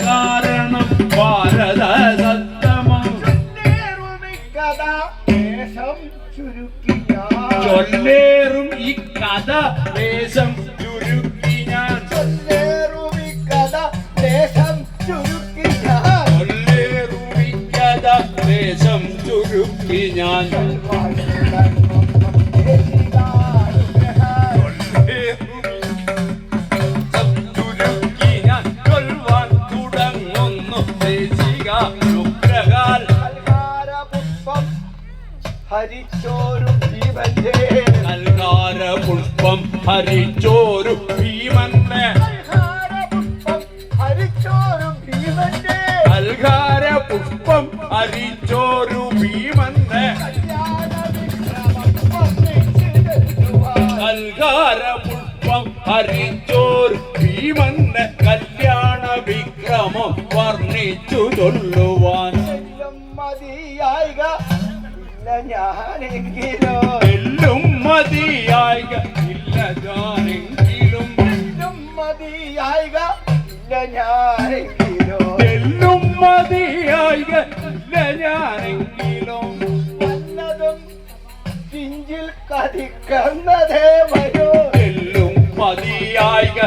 കാരണം ഭാരത സത്തമം ചൊല്ലേറും ഈ കഥ ദേശം ചുരുക്കി ഞാൻ ചൊല്ലേറും ഈ കഥ ദേശം ചുരുക്കി ഞാൻ ചൊൽവാൻ തുടങ്ങുന്നു ദേശിക രുഗ്രഹാൽ ഹരിച്ചോരും ഭീമന്റെ നൽകാര പുഷ്പം ഹരിച്ചോരു ഭീമന്റെ ഹരിച്ചോരും ഭീമന്റെ നൽകാര പുഷ്പം ഹരിച്ചോരു ഭീമന്റെ നൽകാര പുഷ്പം ഹരിച്ചോരു ഭീമന്റെ കല്യാണ വിക്രമം വർണ്ണിച്ചു ചൊല്ലുവാൻ മതിയായിക ഞാനെങ്കിലോ എല്ലും മതിയായിക ഇല്ല ഞാനെങ്കിലും എല്ലും മതിയായിക ഇല്ല ഞാനെങ്കിലോ എല്ലും മതിയായിക ഇല്ല ഞാനെങ്കിലും വന്നതും പിഞ്ചിൽ കതിക്കുന്നതേ വരൂ എല്ലും മതിയായിക